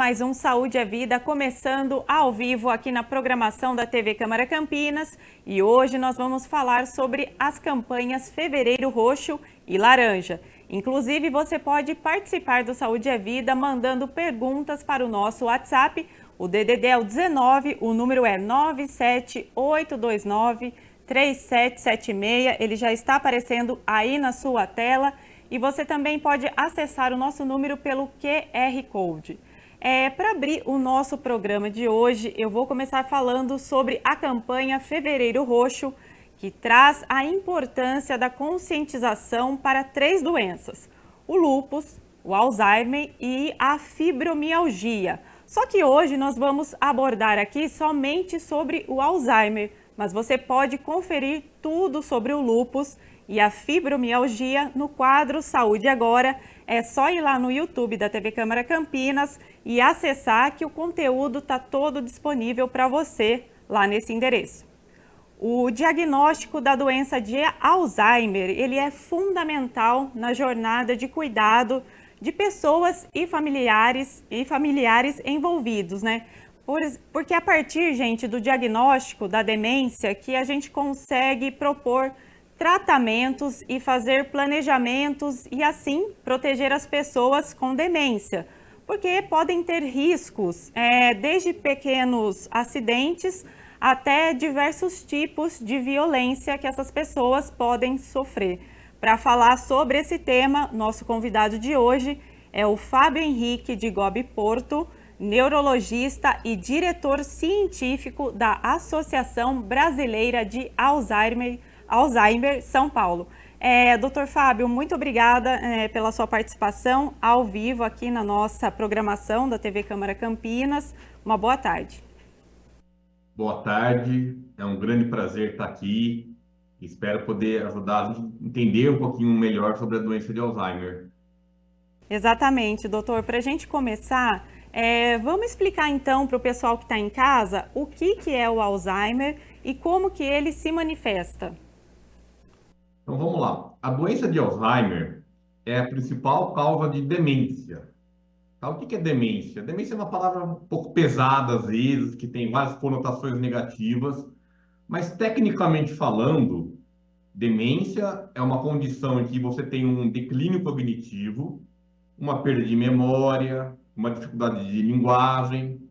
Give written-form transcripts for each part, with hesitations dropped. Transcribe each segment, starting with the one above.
mais um Saúde é Vida, começando ao vivo aqui na programação da TV Câmara Campinas. E hoje nós vamos falar sobre as campanhas Fevereiro Roxo e Laranja. Inclusive, você pode participar do Saúde é Vida mandando perguntas para o nosso WhatsApp. O DDD é o 19, o número é 978293776. Ele já está aparecendo aí na sua tela. E você também pode acessar o nosso número pelo QR Code. Para abrir o nosso programa de hoje, eu vou começar falando sobre a campanha Fevereiro Roxo, que traz a importância da conscientização para 3 doenças: o lúpus, o Alzheimer e a fibromialgia. Só que hoje nós vamos abordar aqui somente sobre o Alzheimer, mas você pode conferir tudo sobre o lúpus e a fibromialgia no quadro Saúde Agora. É só ir lá no YouTube da TV Câmara Campinas e acessar, que o conteúdo está todo disponível para você lá nesse endereço. O diagnóstico da doença de Alzheimer, ele é fundamental na jornada de cuidado de pessoas e familiares envolvidos, né? Porque a partir, gente, do diagnóstico da demência que a gente consegue propor tratamentos e fazer planejamentos e assim proteger as pessoas com demência, porque podem ter riscos, desde pequenos acidentes até diversos tipos de violência que essas pessoas podem sofrer. Para falar sobre esse tema, nosso convidado de hoje é o Fábio Henrique de Gobi Porto, neurologista e diretor científico da Associação Brasileira de Alzheimer São Paulo. Dr. Fábio, muito obrigada pela sua participação ao vivo aqui na nossa programação da TV Câmara Campinas. Uma boa tarde. Boa tarde, é um grande prazer estar aqui. Espero poder ajudar a gente a entender um pouquinho melhor sobre a doença de Alzheimer. Exatamente, doutor. Para a gente começar, vamos explicar então para o pessoal que está em casa o que é o Alzheimer e como que ele se manifesta. Então vamos lá. A doença de Alzheimer é a principal causa de demência. Tá? O que é demência? Demência é uma palavra um pouco pesada às vezes, que tem várias conotações negativas, mas tecnicamente falando, demência é uma condição em que você tem um declínio cognitivo, uma perda de memória, uma dificuldade de linguagem.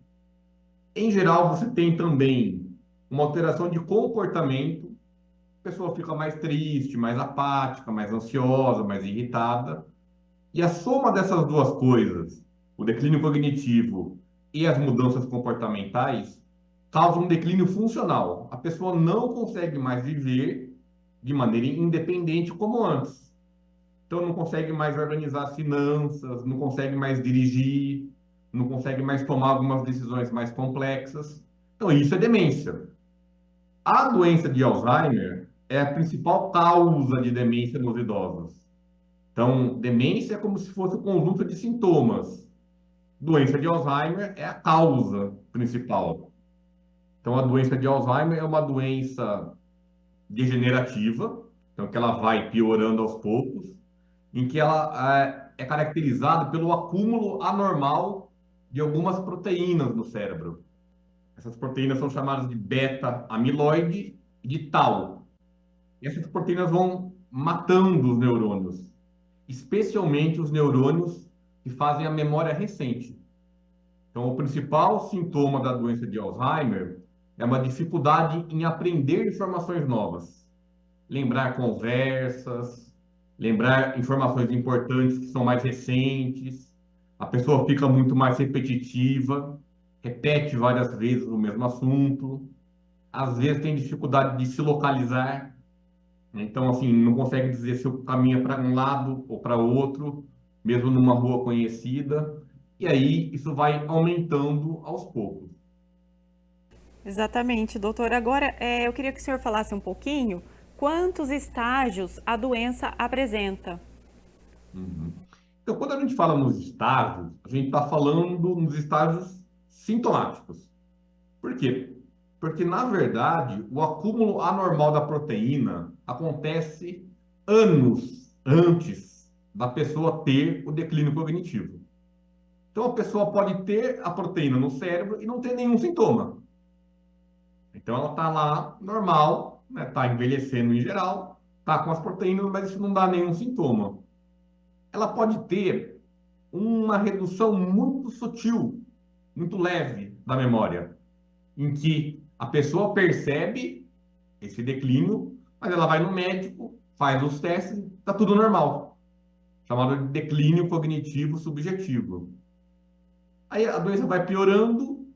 Em geral, você tem também uma alteração de comportamento. A pessoa fica mais triste, mais apática, mais ansiosa, mais irritada. E a soma dessas duas coisas, o declínio cognitivo e as mudanças comportamentais, causa um declínio funcional. A pessoa não consegue mais viver de maneira independente como antes. Então, não consegue mais organizar as finanças, não consegue mais dirigir, não consegue mais tomar algumas decisões mais complexas. Então, isso é demência. A doença de Alzheimer é a principal causa de demência nos idosos. Então, demência é como se fosse um conjunto de sintomas. Doença de Alzheimer é a causa principal. Então, a doença de Alzheimer é uma doença degenerativa, então que ela vai piorando aos poucos, em que ela é caracterizada pelo acúmulo anormal de algumas proteínas no cérebro. Essas proteínas são chamadas de beta-amiloide e de tau. E essas proteínas vão matando os neurônios, especialmente os neurônios que fazem a memória recente. Então, o principal sintoma da doença de Alzheimer é uma dificuldade em aprender informações novas, lembrar conversas, lembrar informações importantes que são mais recentes. A pessoa fica muito mais repetitiva, repete várias vezes o mesmo assunto. Às vezes tem dificuldade de se localizar. Então, assim, não consegue dizer se o caminho é para um lado ou para outro, mesmo numa rua conhecida. E aí isso vai aumentando aos poucos. Exatamente, doutor. Agora, eu queria que o senhor falasse um pouquinho quantos estágios a doença apresenta. Uhum. Então, quando a gente fala nos estágios, a gente está falando nos estágios sintomáticos. Por quê? Porque, na verdade, o acúmulo anormal da proteína acontece anos antes da pessoa ter o declínio cognitivo. Então, a pessoa pode ter a proteína no cérebro e não ter nenhum sintoma. Então, ela está lá normal, né? Está envelhecendo em geral, está com as proteínas, mas isso não dá nenhum sintoma. Ela pode ter uma redução muito sutil, muito leve da memória, em que a pessoa percebe esse declínio, mas ela vai no médico, faz os testes, está tudo normal, chamado de declínio cognitivo subjetivo. Aí a doença vai piorando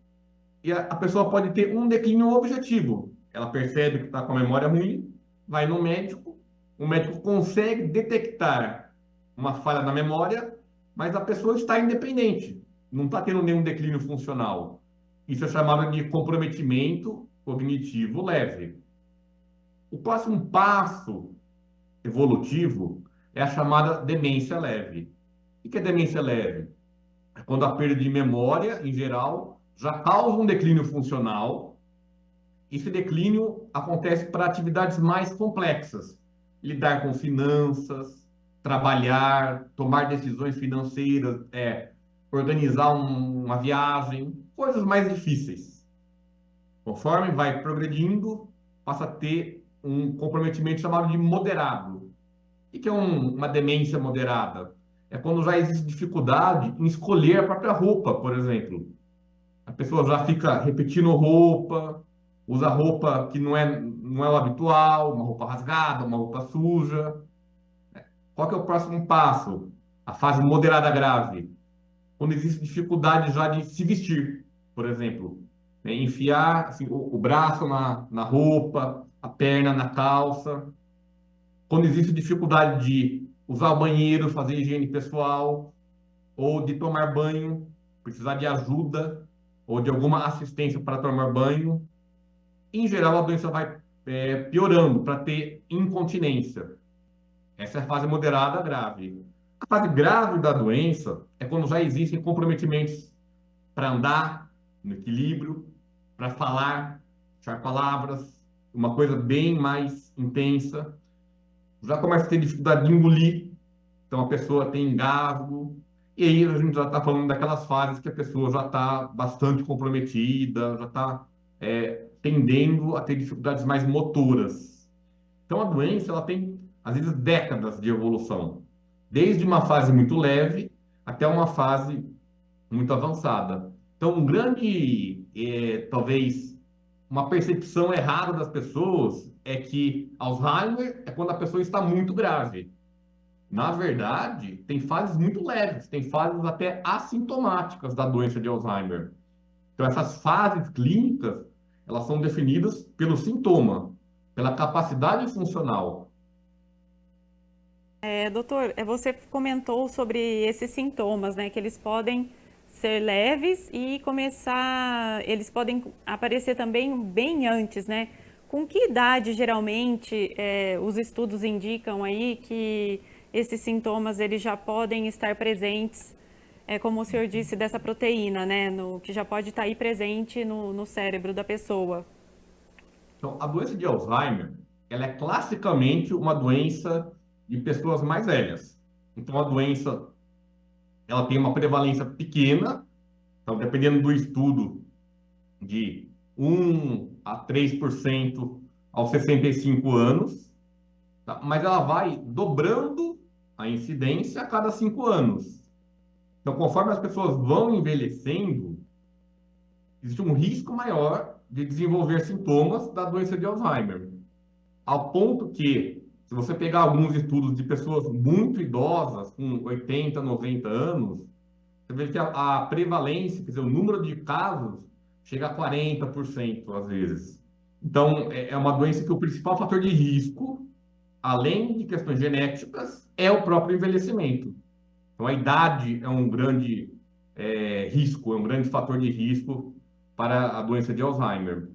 e a pessoa pode ter um declínio objetivo. Ela percebe que está com a memória ruim, vai no médico, o médico consegue detectar uma falha na memória, mas a pessoa está independente, não está tendo nenhum declínio funcional. Isso é chamado de comprometimento cognitivo leve. O próximo passo evolutivo é a chamada demência leve. O que é demência leve? É quando a perda de memória, em geral, já causa um declínio funcional. Esse declínio acontece para atividades mais complexas, lidar com finanças, trabalhar, tomar decisões financeiras, organizar uma viagem, coisas mais difíceis. Conforme vai progredindo, passa a ter um comprometimento chamado de moderado. O que é uma demência moderada? É quando já existe dificuldade em escolher a própria roupa, por exemplo. A pessoa já fica repetindo roupa, usa roupa que não é o habitual, uma roupa rasgada, uma roupa suja. Qual que é o próximo passo? A fase moderada grave, quando existe dificuldade já de se vestir, por exemplo. Né? Enfiar assim, o braço na roupa, a perna na calça. Quando existe dificuldade de usar o banheiro, fazer higiene pessoal, ou de tomar banho, precisar de ajuda ou de alguma assistência para tomar banho, em geral a doença vai piorando para ter incontinência. Essa é a fase moderada grave. A fase grave da doença é quando já existem comprometimentos para andar no equilíbrio, para falar, achar palavras, uma coisa bem mais intensa. Já começa a ter dificuldade de engolir, então a pessoa tem engasgo, e aí a gente já está falando daquelas fases que a pessoa já está bastante comprometida, já está tendendo a ter dificuldades mais motoras. Então a doença ela tem, às vezes, décadas de evolução, desde uma fase muito leve até uma fase muito avançada. Então, um grande, talvez, uma percepção errada das pessoas é que Alzheimer é quando a pessoa está muito grave. Na verdade, tem fases muito leves, tem fases até assintomáticas da doença de Alzheimer. Então, essas fases clínicas, elas são definidas pelo sintoma, pela capacidade funcional. Doutor, você comentou sobre esses sintomas, né? Que eles podem ser leves e eles podem aparecer também bem antes, né? Com que idade, geralmente, os estudos indicam aí que esses sintomas eles já podem estar presentes, como o senhor disse, dessa proteína, né? Que já pode estar aí presente no cérebro da pessoa. Então, a doença de Alzheimer, ela é classicamente uma doença de pessoas mais velhas. Então, a doença, ela tem uma prevalência pequena, então, dependendo do estudo, de 1 a 3% aos 65 anos, tá? Mas ela vai dobrando a incidência a cada 5 anos. Então, conforme as pessoas vão envelhecendo, existe um risco maior de desenvolver sintomas da doença de Alzheimer. Ao ponto que, se você pegar alguns estudos de pessoas muito idosas, com 80, 90 anos, você vê que a prevalência, quer dizer, o número de casos, chega a 40% às vezes. Então, é uma doença que o principal fator de risco, além de questões genéticas, é o próprio envelhecimento. Então, a idade é um grande risco, é um grande fator de risco para a doença de Alzheimer.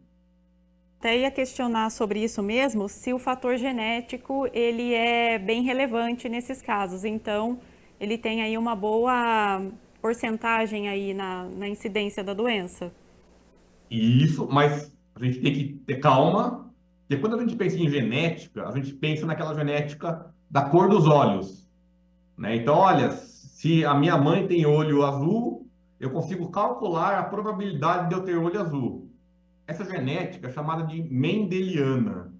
Até ia questionar sobre isso mesmo, se o fator genético ele é bem relevante nesses casos. Então, ele tem aí uma boa porcentagem aí na incidência da doença. Isso, mas a gente tem que ter calma, porque quando a gente pensa em genética, a gente pensa naquela genética da cor dos olhos, né? Então, olha, se a minha mãe tem olho azul, eu consigo calcular a probabilidade de eu ter olho azul. Essa genética é chamada de mendeliana,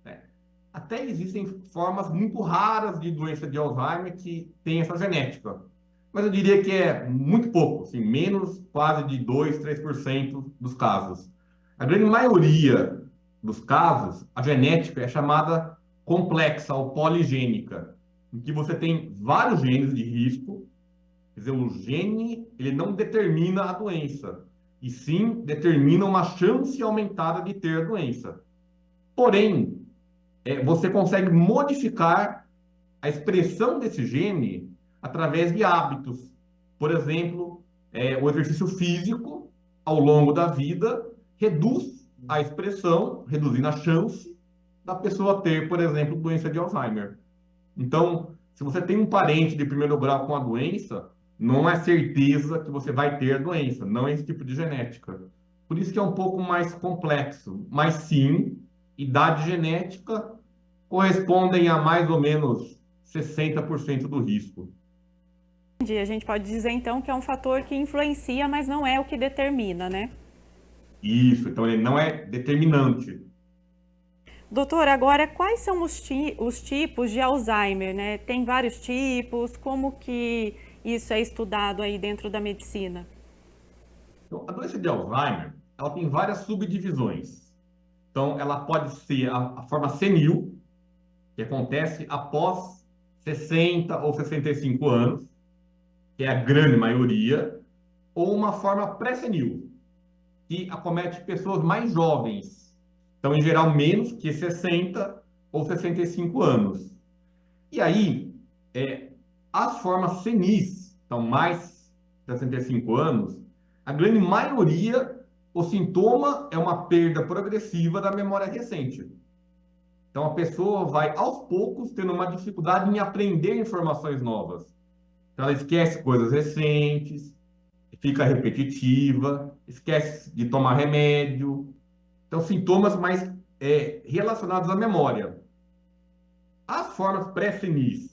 né? Até existem formas muito raras de doença de Alzheimer que têm essa genética. Mas eu diria que é muito pouco, assim, menos quase de 2, 3% dos casos. A grande maioria dos casos, a genética é chamada complexa ou poligênica, em que você tem vários genes de risco. Quer dizer, o gene, ele não determina a doença, e sim determina uma chance aumentada de ter a doença. Porém, você consegue modificar a expressão desse gene através de hábitos. Por exemplo, o exercício físico ao longo da vida reduz a expressão, reduzindo a chance da pessoa ter, por exemplo, doença de Alzheimer. Então, se você tem um parente de primeiro grau com a doença, não é certeza que você vai ter a doença, não é esse tipo de genética. Por isso que é um pouco mais complexo. Mas sim, idade genética correspondem a mais ou menos 60% do risco. Entendi. A gente pode dizer então que é um fator que influencia, mas não é o que determina, né? Isso, então ele não é determinante. Doutor, agora quais são os tipos de Alzheimer, né? Tem vários tipos, como que isso é estudado aí dentro da medicina? Então, a doença de Alzheimer, ela tem várias subdivisões. Então, ela pode ser a forma senil, que acontece após 60 ou 65 anos, que é a grande maioria, ou uma forma pré-senil, que acomete pessoas mais jovens. Então, em geral, menos que 60 ou 65 anos. E aí, as formas senis, então mais de 65 anos, a grande maioria, o sintoma é uma perda progressiva da memória recente. Então, a pessoa vai, aos poucos, tendo uma dificuldade em aprender informações novas. Então, ela esquece coisas recentes, fica repetitiva, esquece de tomar remédio. Então, sintomas mais relacionados à memória. As formas pré-senis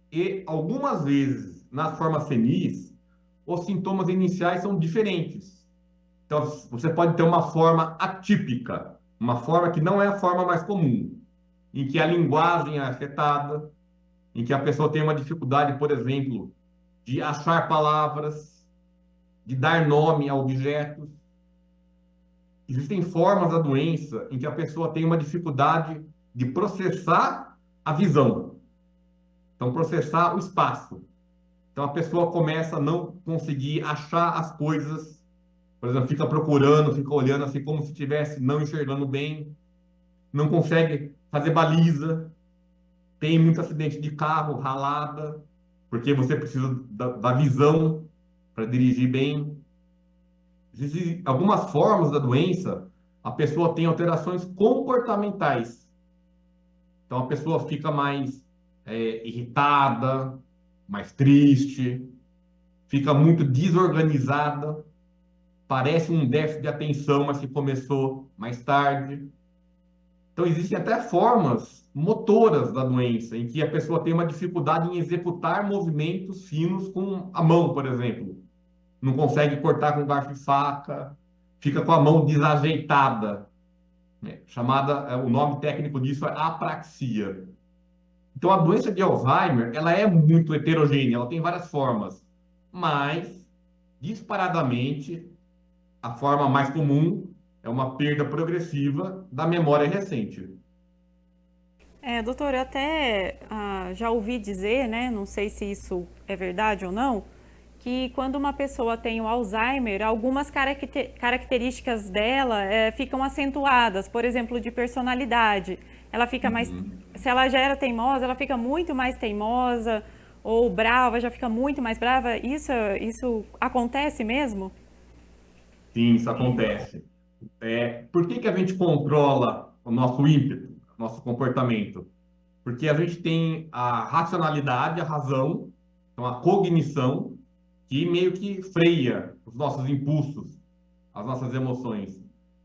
e, algumas vezes, nas formas senis, os sintomas iniciais são diferentes. Então, você pode ter uma forma atípica, uma forma que não é a forma mais comum, em que a linguagem é afetada, em que a pessoa tem uma dificuldade, por exemplo, de achar palavras, de dar nome a objetos. Existem formas da doença em que a pessoa tem uma dificuldade de processar a visão, então processar o espaço. Então a pessoa começa a não conseguir achar as coisas, por exemplo, fica procurando, fica olhando assim como se estivesse não enxergando bem, não consegue fazer baliza, tem muito acidente de carro, ralada, porque você precisa da visão para dirigir bem. Existem algumas formas da doença, a pessoa tem alterações comportamentais. Então a pessoa fica mais irritada, mais triste, fica muito desorganizada, parece um déficit de atenção, mas que começou mais tarde. Então existem até formas motoras da doença, em que a pessoa tem uma dificuldade em executar movimentos finos com a mão, por exemplo. Não consegue cortar com garfo e faca, fica com a mão desajeitada, né? O nome técnico disso é apraxia. Então, a doença de Alzheimer, ela é muito heterogênea, ela tem várias formas, mas, disparadamente, a forma mais comum é uma perda progressiva da memória recente. Doutor, eu até já ouvi dizer, né, não sei se isso é verdade ou não, que quando uma pessoa tem o Alzheimer, algumas características dela ficam acentuadas, por exemplo, de personalidade. Ela fica mais, Uhum. se ela já era teimosa, ela fica muito mais teimosa, ou brava, já fica muito mais brava. Isso acontece mesmo? Sim, isso acontece. Por que que a gente controla o nosso ímpeto, nosso comportamento? Porque a gente tem a racionalidade, a razão, então a cognição, que meio que freia os nossos impulsos, as nossas emoções.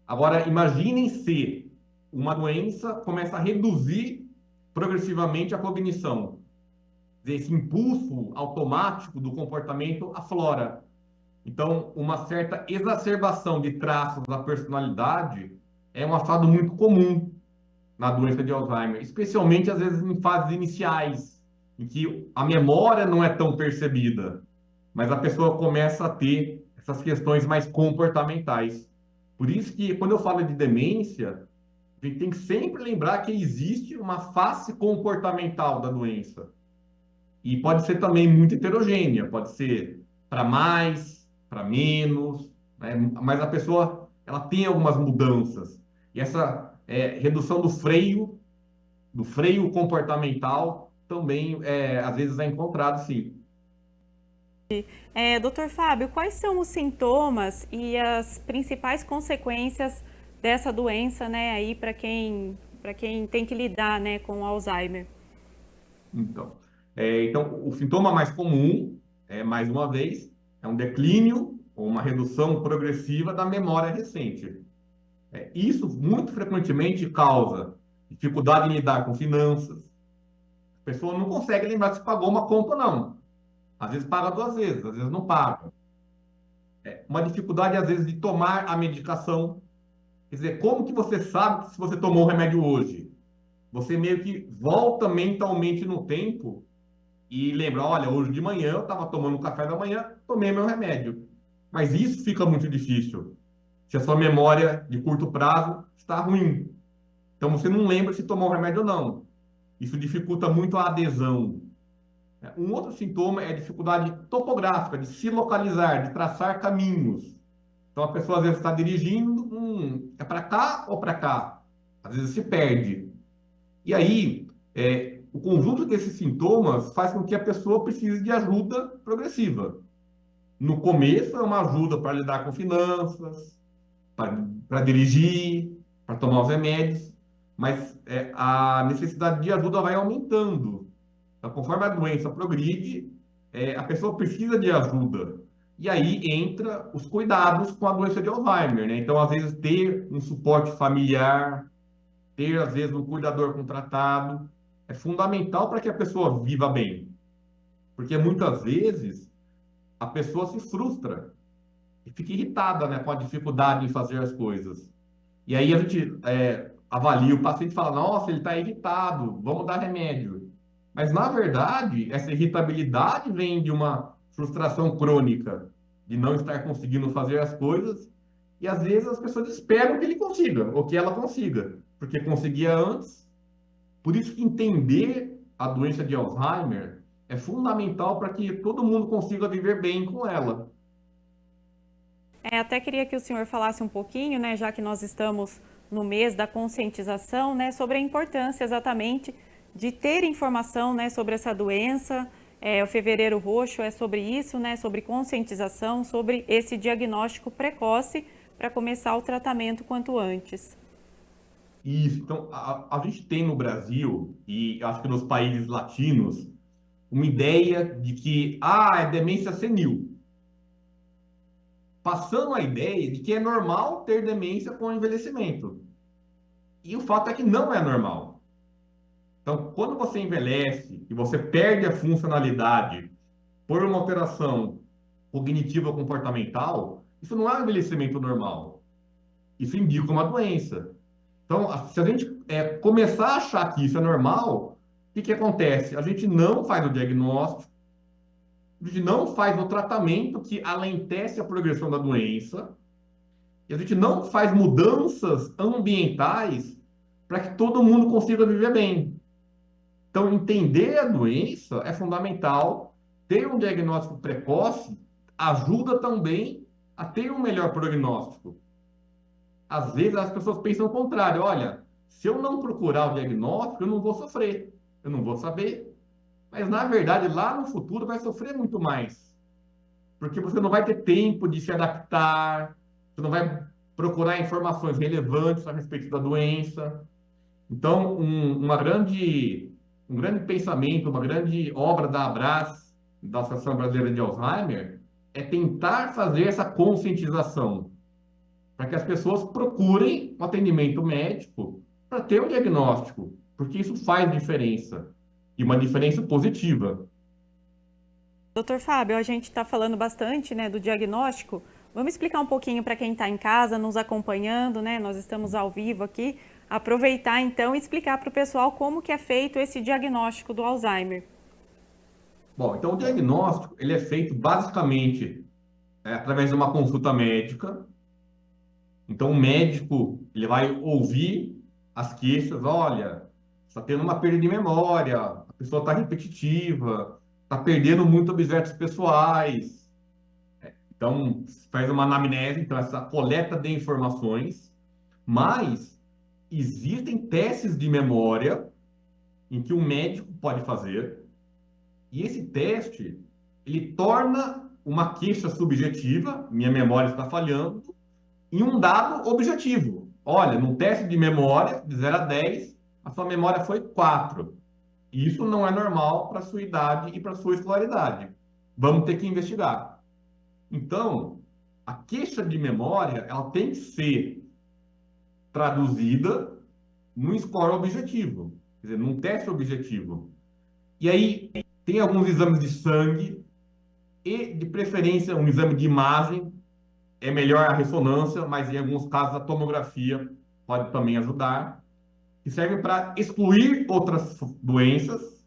Agora, imaginem se uma doença começa a reduzir progressivamente a cognição. Esse impulso automático do comportamento aflora. Então, uma certa exacerbação de traços da personalidade é um achado muito comum na doença de Alzheimer, especialmente às vezes em fases iniciais, em que a memória não é tão percebida, mas a pessoa começa a ter essas questões mais comportamentais. Por isso que quando eu falo de demência, a gente tem que sempre lembrar que existe uma face comportamental da doença. E pode ser também muito heterogênea, pode ser para mais, para menos, né? Mas a pessoa ela tem algumas mudanças. E essa redução do freio comportamental, também às vezes é encontrado, sim. Doutor Fábio, quais são os sintomas e as principais consequências dessa doença, né, aí para quem tem que lidar, né, com o Alzheimer? Então, o sintoma mais comum, mais uma vez, é um declínio ou uma redução progressiva da memória recente. Isso muito frequentemente causa dificuldade em lidar com finanças. A pessoa não consegue lembrar se pagou uma conta ou não. Às vezes paga duas vezes, às vezes não paga. Uma dificuldade, às vezes, de tomar a medicação. Quer dizer, como que você sabe que se você tomou o remédio hoje? Você meio que volta mentalmente no tempo e lembra, olha, hoje de manhã eu estava tomando um café da manhã, tomei meu remédio. Mas isso fica muito difícil se a sua memória de curto prazo está ruim. Então você não lembra se tomou o remédio ou não. Isso dificulta muito a adesão. Um outro sintoma é a dificuldade topográfica, de se localizar, de traçar caminhos. Então a pessoa às vezes está dirigindo, é para cá ou para cá? Às vezes se perde. E aí, o conjunto desses sintomas faz com que a pessoa precise de ajuda progressiva. No começo é uma ajuda para lidar com finanças, para dirigir, para tomar os remédios, mas a necessidade de ajuda vai aumentando. Então, conforme a doença progride, a pessoa precisa de ajuda. E aí entra os cuidados com a doença de Alzheimer, né? Então, às vezes, ter um suporte familiar, ter, às vezes, um cuidador contratado, é fundamental para que a pessoa viva bem. Porque muitas vezes a pessoa se frustra e fica irritada, né, com a dificuldade em fazer as coisas. E aí a gente avalia o paciente e fala, nossa, ele está irritado, vamos dar remédio. Mas, na verdade, essa irritabilidade vem de uma frustração crônica, de não estar conseguindo fazer as coisas, e às vezes as pessoas esperam que ele consiga, ou que ela consiga, porque conseguia antes. Por isso que entender a doença de Alzheimer é fundamental para que todo mundo consiga viver bem com ela. Até queria que o senhor falasse um pouquinho, né, já que nós estamos no mês da conscientização, né, sobre a importância exatamente de ter informação, né, sobre essa doença. O Fevereiro Roxo é sobre isso, né, sobre conscientização, sobre esse diagnóstico precoce para começar o tratamento quanto antes. Isso, então a gente tem no Brasil, e acho que nos países latinos, uma ideia de que é demência senil, passando a ideia de que é normal ter demência com o envelhecimento. E o fato é que não é normal. Então, quando você envelhece e você perde a funcionalidade por uma alteração cognitiva comportamental, isso não é um envelhecimento normal. Isso indica uma doença. Então, se a gente começar a achar que isso é normal, o que que acontece? A gente não faz o diagnóstico, a gente não faz o tratamento que alentece a progressão da doença, e a gente não faz mudanças ambientais para que todo mundo consiga viver bem. Então, entender a doença é fundamental, ter um diagnóstico precoce ajuda também a ter um melhor prognóstico. Às vezes as pessoas pensam o contrário, olha, se eu não procurar o diagnóstico, eu não vou sofrer, eu não vou saber. Mas na verdade, lá no futuro vai sofrer muito mais, porque você não vai ter tempo de se adaptar, você não vai procurar informações relevantes a respeito da doença. Então, um grande pensamento, uma grande obra da Abras, da Associação Brasileira de Alzheimer, é tentar fazer essa conscientização para que as pessoas procurem um atendimento médico para ter um diagnóstico, porque isso faz diferença, e uma diferença positiva. Doutor Fábio, a gente está falando bastante, né, do diagnóstico. Vamos explicar um pouquinho para quem está em casa, nos acompanhando, né? Nós estamos ao vivo aqui. Aproveitar então e explicar para o pessoal como que é feito esse diagnóstico do Alzheimer. Bom, então o diagnóstico ele é feito basicamente através de uma consulta médica. Então o médico ele vai ouvir as queixas, olha, está tendo uma perda de memória, a pessoa está repetitiva, está perdendo muito objetos pessoais. Então faz uma anamnese, então essa coleta de informações, mas existem testes de memória em que o médico pode fazer. E esse teste, ele torna uma queixa subjetiva, minha memória está falhando, em um dado objetivo. Olha, num teste de memória, de 0 a 10, a sua memória foi 4. Isso não é normal para a sua idade e para a sua escolaridade. Vamos ter que investigar. Então, a queixa de memória, ela tem que ser traduzida num score objetivo, quer dizer, num teste objetivo. E aí, tem alguns exames de sangue e, de preferência, um exame de imagem. É melhor a ressonância, mas em alguns casos a tomografia pode também ajudar, que serve para excluir outras doenças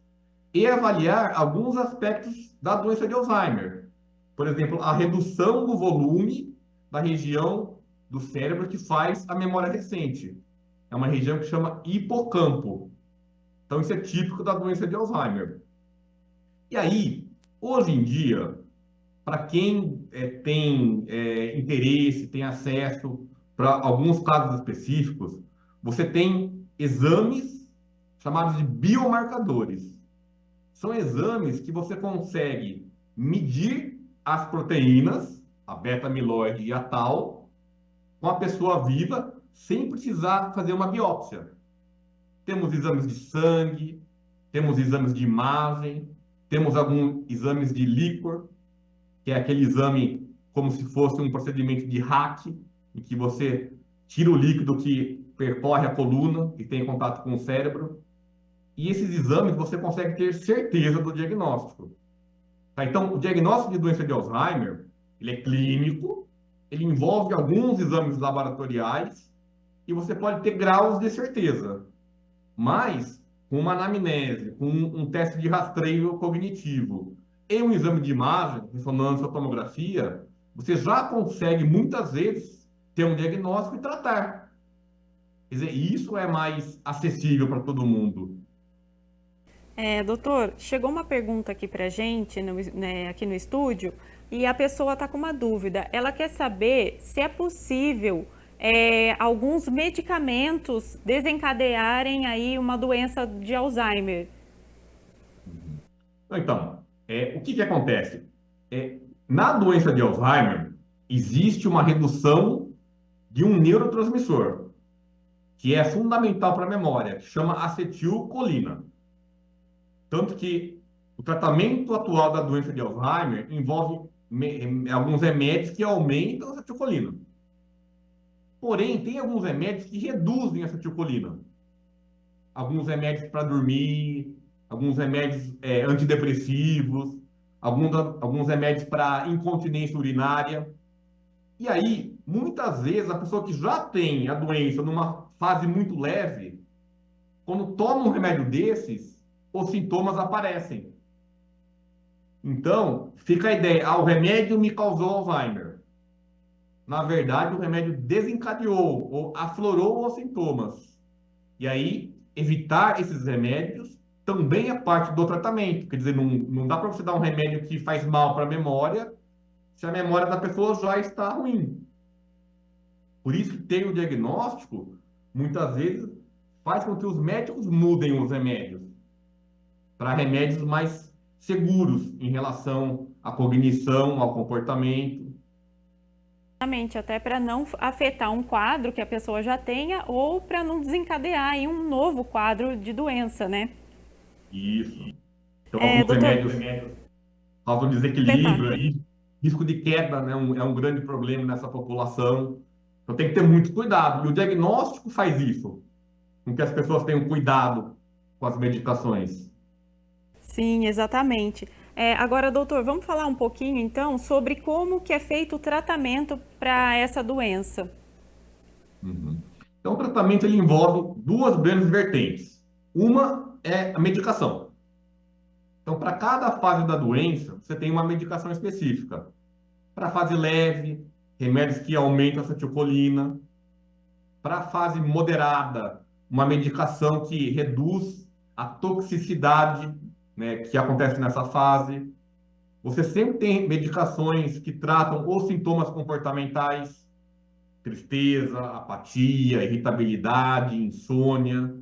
e avaliar alguns aspectos da doença de Alzheimer. Por exemplo, a redução do volume da região do cérebro que faz a memória recente. É uma região que chama hipocampo. Então, isso é típico da doença de Alzheimer. E aí, hoje em dia, para quem tem interesse, tem acesso para alguns casos específicos, você tem exames chamados de biomarcadores. São exames que você consegue medir as proteínas, a beta-amiloide e a tau, com a pessoa viva, sem precisar fazer uma biópsia. Temos exames de sangue, temos exames de imagem, temos alguns exames de líquor, que é aquele exame como se fosse um procedimento de hack, em que você tira o líquido que percorre a coluna e tem contato com o cérebro. E esses exames você consegue ter certeza do diagnóstico. Tá? Então, o diagnóstico de doença de Alzheimer, ele é clínico, ele envolve alguns exames laboratoriais e você pode ter graus de certeza. Mas, com uma anamnese, com um teste de rastreio cognitivo e um exame de imagem, ressonância ou tomografia, você já consegue, muitas vezes, ter um diagnóstico e tratar. Quer dizer, isso é mais acessível para todo mundo. Doutor, chegou uma pergunta aqui pra gente, aqui no estúdio, e a pessoa está com uma dúvida. Ela quer saber se é possível alguns medicamentos desencadearem aí uma doença de Alzheimer. Então, o que acontece? Na doença de Alzheimer, existe uma redução de um neurotransmissor, que é fundamental para a memória, que chama acetilcolina. Tanto que o tratamento atual da doença de Alzheimer envolve alguns remédios que aumentam a acetilcolina. Porém, tem alguns remédios que reduzem a acetilcolina. Alguns remédios para dormir, alguns remédios antidepressivos, alguns remédios para incontinência urinária. E aí, muitas vezes, a pessoa que já tem a doença numa fase muito leve, quando toma um remédio desses, os sintomas aparecem. Então, fica a ideia, o remédio me causou Alzheimer. Na verdade, o remédio desencadeou ou aflorou os sintomas. E aí, evitar esses remédios também é parte do tratamento. Quer dizer, não dá para você dar um remédio que faz mal para a memória se a memória da pessoa já está ruim. Por isso que ter o diagnóstico, muitas vezes, faz com que os médicos mudem os remédios para remédios mais seguros em relação à cognição, ao comportamento. Exatamente, até para não afetar um quadro que a pessoa já tenha ou para não desencadear aí um novo quadro de doença, né? Isso. Então, alguns Doutor, remédios causam desequilíbrio, aí, risco de queda, né, é um grande problema nessa população. Então, tem que ter muito cuidado. E o diagnóstico faz isso, com que as pessoas tenham cuidado com as medicações. sim, exatamente. Agora, doutor, vamos falar um pouquinho então sobre como que é feito o tratamento para essa doença. Uhum. Então, o tratamento ele envolve duas grandes vertentes. Uma é a medicação. Então, para cada fase da doença, você tem uma medicação específica. Para a fase leve, remédios que aumentam a acetilcolina. Para a fase moderada, uma medicação que reduz a toxicidade, né, que acontece nessa fase. Você sempre tem medicações que tratam os sintomas comportamentais, tristeza, apatia, irritabilidade, insônia.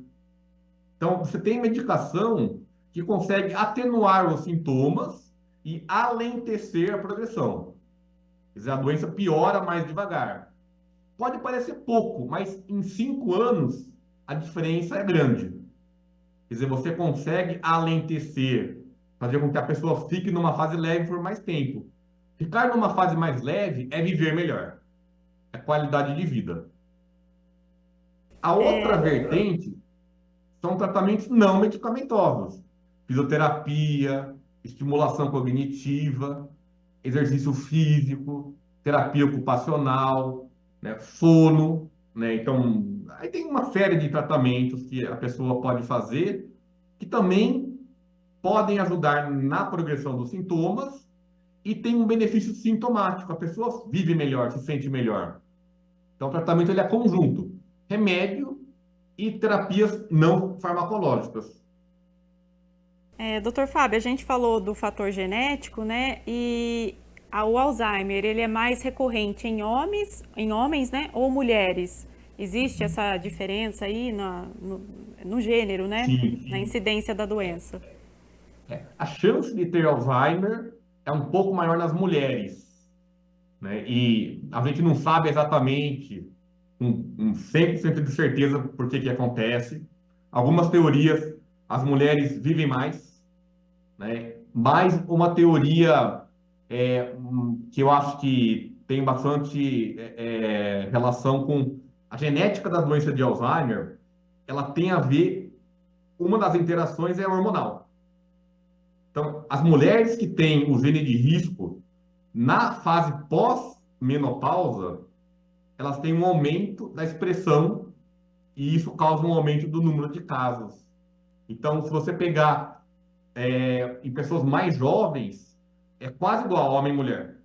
Então, você tem medicação que consegue atenuar os sintomas e alentecer a progressão. Quer dizer, a doença piora mais devagar. Pode parecer pouco, mas em 5 anos a diferença é grande. Quer dizer, você consegue alentecer, fazer com que a pessoa fique numa fase leve por mais tempo. Ficar numa fase mais leve é viver melhor, é qualidade de vida. A outra vertente são tratamentos não medicamentosos, fisioterapia, estimulação cognitiva, exercício físico, terapia ocupacional, né, sono, né? Então, aí tem uma série de tratamentos que a pessoa pode fazer que também podem ajudar na progressão dos sintomas e tem um benefício sintomático. A pessoa vive melhor, se sente melhor. Então, o tratamento ele é conjunto, remédio e terapias não farmacológicas. Doutor Fábio, a gente falou do fator genético, né? E o Alzheimer, ele é mais recorrente em homens, né? Ou mulheres? Existe essa diferença aí no gênero, né? Sim, Na sim. incidência da doença. A chance de ter Alzheimer é um pouco maior nas mulheres, né? E a gente não sabe exatamente, com 100% de certeza, por que que acontece. Algumas teorias, as mulheres vivem mais, né? Mas uma teoria que eu acho que tem bastante relação com a genética da doença de Alzheimer, ela tem a ver, uma das interações é hormonal. Então, as mulheres que têm o gene de risco na fase pós-menopausa, elas têm um aumento da expressão e isso causa um aumento do número de casos. Então, se você pegar em pessoas mais jovens, é quase igual homem e mulher.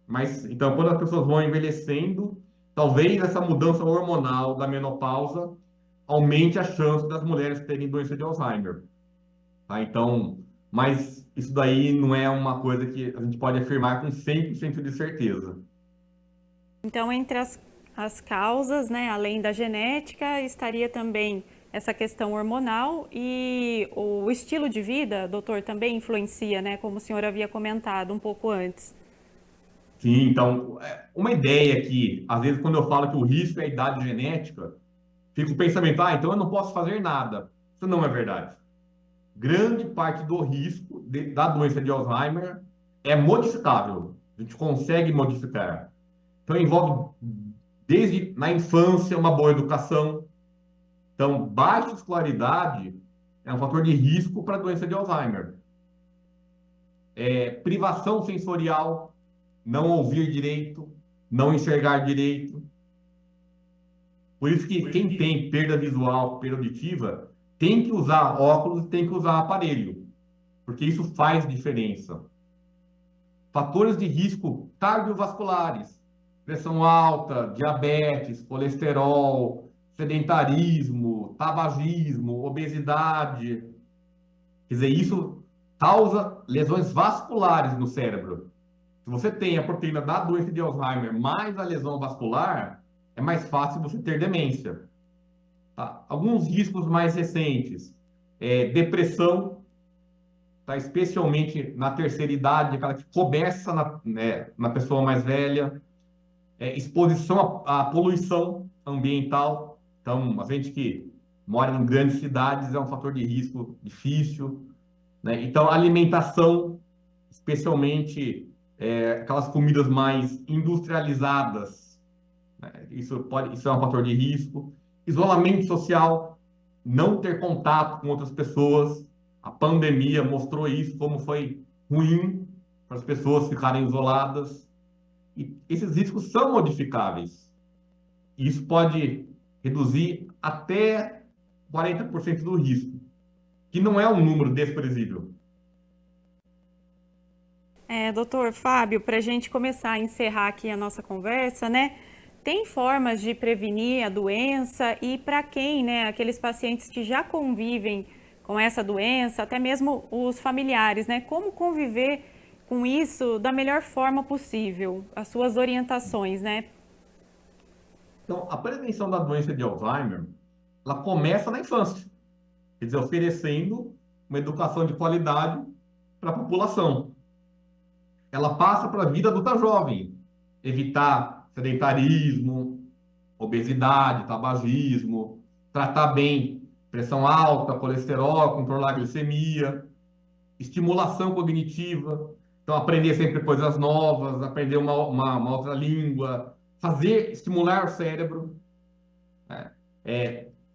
Mas, então, quando as pessoas vão envelhecendo, talvez essa mudança hormonal da menopausa aumente a chance das mulheres terem doença de Alzheimer. Tá? Então, mas isso daí não é uma coisa que a gente pode afirmar com 100% de certeza. Então, entre as causas, né, além da genética, estaria também essa questão hormonal e o estilo de vida, doutor, também influencia, né, como o senhor havia comentado um pouco antes. Sim, então, uma ideia que, às vezes, quando eu falo que o risco é a idade genética, fica o pensamento, então eu não posso fazer nada. Isso não é verdade. Grande parte do risco da doença de Alzheimer é modificável. A gente consegue modificar. Então, envolve, desde na infância, uma boa educação. Então, baixa escolaridade é um fator de risco para a doença de Alzheimer. Privação sensorial, não ouvir direito, não enxergar direito. Por isso que quem tem perda visual, perda auditiva, tem que usar óculos, tem que usar aparelho, porque isso faz diferença. Fatores de risco cardiovasculares, pressão alta, diabetes, colesterol, sedentarismo, tabagismo, obesidade. Quer dizer, isso causa lesões vasculares no cérebro. Se você tem a proteína da doença de Alzheimer mais a lesão vascular, é mais fácil você ter demência. Tá? Alguns riscos mais recentes, depressão, tá? Especialmente na terceira idade, aquela que começa na pessoa mais velha, exposição à poluição ambiental. Então, a gente que mora em grandes cidades é um fator de risco difícil, né? Então, alimentação, especialmente aquelas comidas mais industrializadas, né? Isso é um fator de risco. Isolamento social, não ter contato com outras pessoas, A pandemia mostrou isso, como foi ruim para as pessoas ficarem isoladas. E esses riscos são modificáveis. E isso pode reduzir até 40% do risco, que não é um número desprezível. Doutor Fábio, para a gente começar a encerrar aqui a nossa conversa, né? Tem formas de prevenir a doença e para quem, né? Aqueles pacientes que já convivem com essa doença, até mesmo os familiares, né? Como conviver com isso da melhor forma possível? As suas orientações, né? Então, a prevenção da doença de Alzheimer, ela começa na infância, quer dizer, oferecendo uma educação de qualidade para a população. Ela passa para a vida adulta jovem, evitar sedentarismo, obesidade, tabagismo, tratar bem pressão alta, colesterol, controlar a glicemia, estimulação cognitiva, então aprender sempre coisas novas, aprender uma outra língua, estimular o cérebro, né?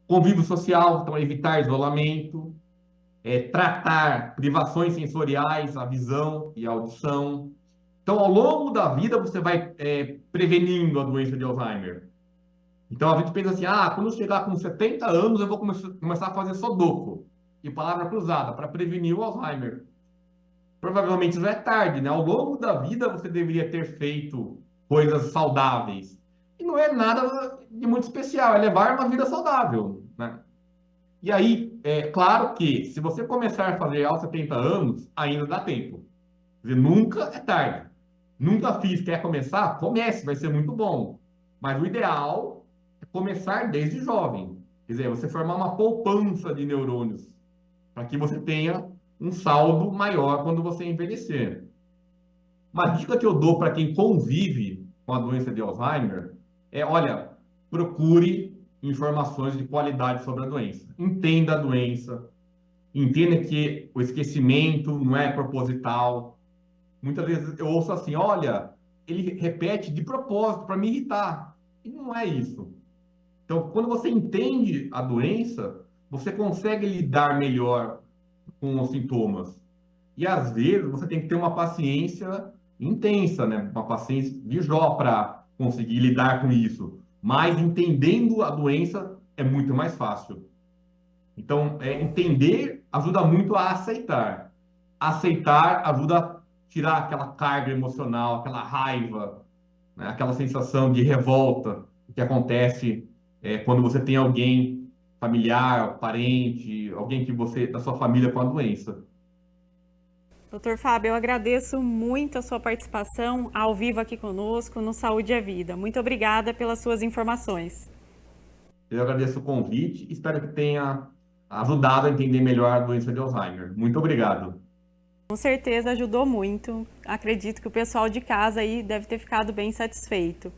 Convívio social, então evitar isolamento, tratar privações sensoriais, a visão e a audição. Então, ao longo da vida, você vai prevenindo a doença de Alzheimer. Então, a gente pensa assim, quando eu chegar com 70 anos, eu vou começar a fazer Sudoku. E palavra cruzada, para prevenir o Alzheimer. Provavelmente já é tarde, né? Ao longo da vida, você deveria ter feito coisas saudáveis. E não é nada de muito especial, é levar uma vida saudável, né? E aí, é claro que se você começar a fazer aos 70 anos, ainda dá tempo. Quer dizer, nunca é tarde. Nunca fiz, quer começar? Comece, vai ser muito bom. Mas o ideal é começar desde jovem. Quer dizer, você formar uma poupança de neurônios para que você tenha um saldo maior quando você envelhecer. Uma dica que eu dou para quem convive com a doença de Alzheimer é, olha, procure informações de qualidade sobre a doença. Entenda a doença, entenda que o esquecimento não é proposital. Muitas vezes eu ouço assim, olha, ele repete de propósito para me irritar. E não é isso. Então, quando você entende a doença, você consegue lidar melhor com os sintomas. E às vezes você tem que ter uma paciência intensa, né? Uma paciência de Jó para conseguir lidar com isso. Mas entendendo a doença é muito mais fácil. Então, entender ajuda muito a aceitar. Aceitar ajuda a tirar aquela carga emocional, aquela raiva, né? Aquela sensação de revolta que acontece quando você tem alguém familiar, parente, alguém que você da sua família com a doença. Doutor Fábio, eu agradeço muito a sua participação ao vivo aqui conosco no Saúde é Vida. Muito obrigada pelas suas informações. Eu agradeço o convite e espero que tenha ajudado a entender melhor a doença de Alzheimer. Muito obrigado. Com certeza ajudou muito. Acredito que o pessoal de casa aí deve ter ficado bem satisfeito.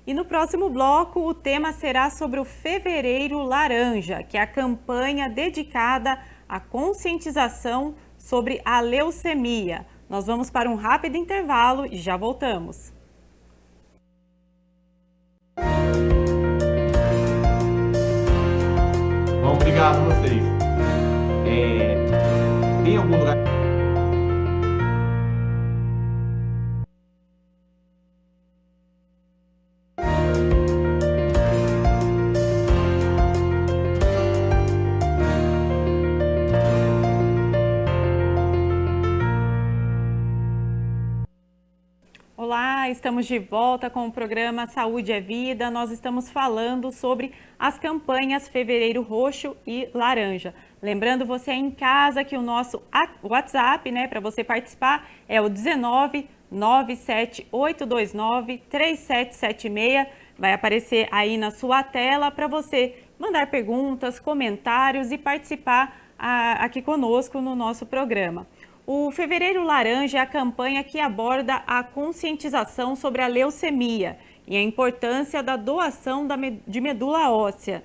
E no próximo bloco, o tema será sobre o Fevereiro Laranja, que é a campanha dedicada à conscientização sobre a leucemia. Nós vamos para um rápido intervalo e já voltamos. Bom, obrigado a vocês. Tem algum lugar... Olá, estamos de volta com o programa Saúde é Vida. Nós estamos falando sobre as campanhas Fevereiro Roxo e Laranja. Lembrando você em casa que o nosso WhatsApp, né, para você participar é o 19 97829 3776. Vai aparecer aí na sua tela para você mandar perguntas, comentários e participar aqui conosco no nosso programa. O Fevereiro Laranja é a campanha que aborda a conscientização sobre a leucemia e a importância da doação de medula óssea.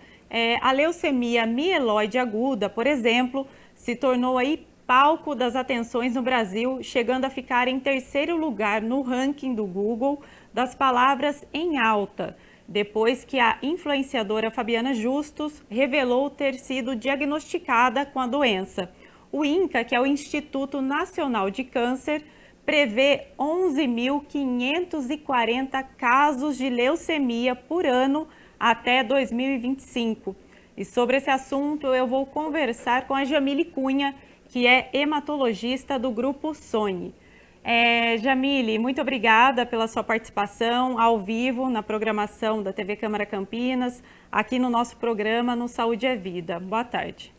A leucemia mieloide aguda, por exemplo, se tornou aí palco das atenções no Brasil, chegando a ficar em terceiro lugar no ranking do Google das palavras em alta, depois que a influenciadora Fabiana Justus revelou ter sido diagnosticada com a doença. O INCA, que é o Instituto Nacional de Câncer, prevê 11.540 casos de leucemia por ano até 2025. E sobre esse assunto eu vou conversar com a Jamile Cunha, que é hematologista do Grupo Sonhe. Jamile, muito obrigada pela sua participação ao vivo na programação da TV Câmara Campinas, aqui no nosso programa no Saúde é Vida. Boa tarde.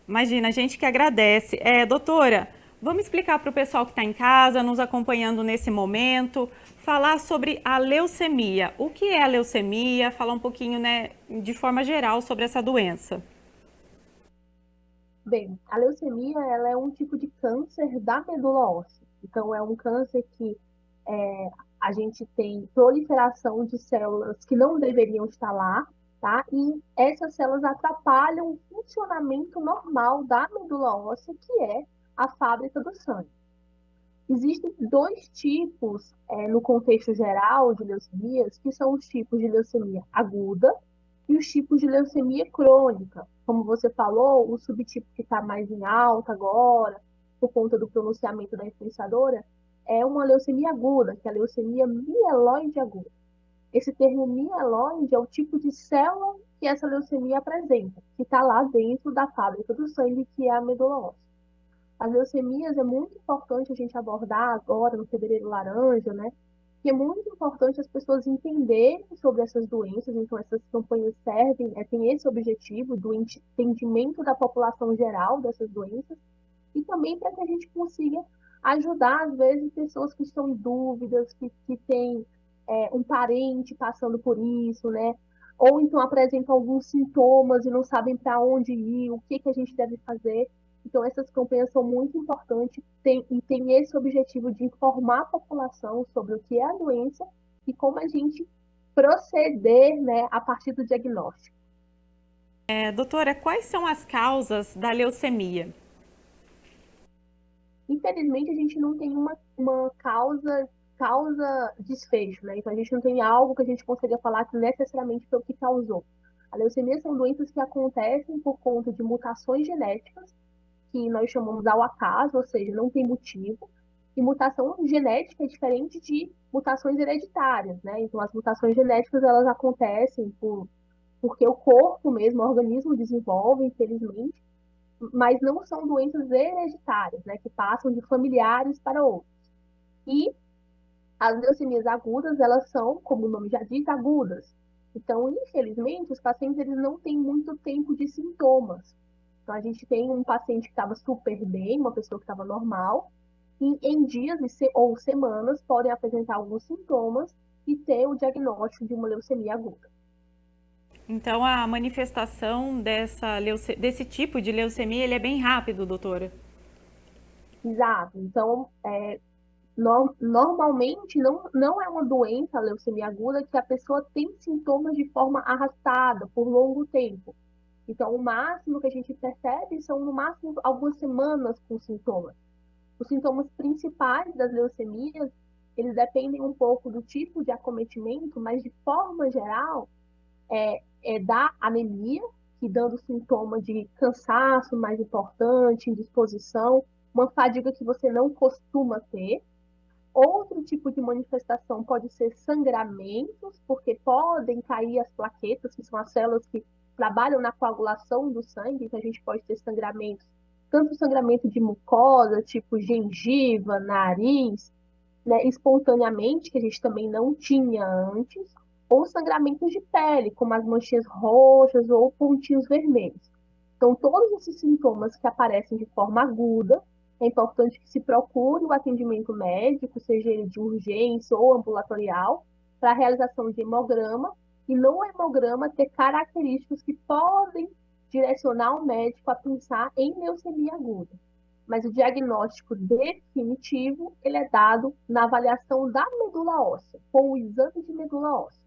Imagina, a gente que agradece. Doutora, vamos explicar para o pessoal que está em casa, nos acompanhando nesse momento, falar sobre a leucemia. O que é a leucemia? Falar um pouquinho, né, de forma geral sobre essa doença. Bem, a leucemia ela é um tipo de câncer da medula óssea. Então, é um câncer que a gente tem proliferação de células que não deveriam estar lá, tá? E essas células atrapalham o funcionamento normal da medula óssea, que é a fábrica do sangue. Existem dois tipos, no contexto geral de leucemias, que são os tipos de leucemia aguda e os tipos de leucemia crônica. Como você falou, o subtipo que está mais em alta agora, por conta do pronunciamento da influenciadora, é uma leucemia aguda, que é a leucemia mieloide aguda. Esse termo mieloide é o tipo de célula que essa leucemia apresenta, que está lá dentro da fábrica do sangue, que é a medula óssea. As leucemias é muito importante a gente abordar agora no Fevereiro Laranja, né? Que é muito importante as pessoas entenderem sobre essas doenças. Então, essas campanhas servem, tem esse objetivo do entendimento da população geral dessas doenças e também para que a gente consiga ajudar, às vezes, pessoas que estão em dúvidas, que têm um parente passando por isso, né? Ou então apresentam alguns sintomas e não sabem para onde ir, o que a gente deve fazer. Então, essas campanhas são muito importantes e tem esse objetivo de informar a população sobre o que é a doença e como a gente proceder, né, a partir do diagnóstico. Doutora, quais são as causas da leucemia? Infelizmente, a gente não tem uma causa desfecho, né? Então, a gente não tem algo que a gente consiga falar que necessariamente foi o que causou. A leucemia são doenças que acontecem por conta de mutações genéticas, que nós chamamos ao acaso, ou seja, não tem motivo. E mutação genética é diferente de mutações hereditárias, né? Então, as mutações genéticas, elas acontecem porque o corpo mesmo, o organismo desenvolve, infelizmente, mas não são doenças hereditárias, né? Que passam de familiares para outros. E as leucemias agudas, elas são, como o nome já diz, agudas. Então, infelizmente, os pacientes eles não têm muito tempo de sintomas. Então, a gente tem um paciente que estava super bem, uma pessoa que estava normal, e em dias ou semanas podem apresentar alguns sintomas e ter o diagnóstico de uma leucemia aguda. Então, a manifestação desse tipo de leucemia, ele é bem rápido, doutora? Exato. Então, normalmente não é uma doença, a leucemia aguda, que a pessoa tem sintomas de forma arrastada por longo tempo. Então, o máximo que a gente percebe são, no máximo, algumas semanas com sintomas. Os sintomas principais das leucemias, eles dependem um pouco do tipo de acometimento, mas, de forma geral, é da anemia, que dando sintoma de cansaço mais importante, indisposição, uma fadiga que você não costuma ter. Outro tipo de manifestação pode ser sangramentos, porque podem cair as plaquetas, que são as células que trabalham na coagulação do sangue, então a gente pode ter sangramentos, tanto sangramento de mucosa, tipo gengiva, nariz, né, espontaneamente, que a gente também não tinha antes, ou sangramentos de pele, como as manchinhas roxas ou pontinhos vermelhos. Então, todos esses sintomas que aparecem de forma aguda, é importante que se procure o atendimento médico, seja ele de urgência ou ambulatorial, para a realização de hemograma, e no hemograma ter características que podem direcionar o médico a pensar em leucemia aguda. Mas o diagnóstico definitivo, ele é dado na avaliação da medula óssea, com o exame de medula óssea.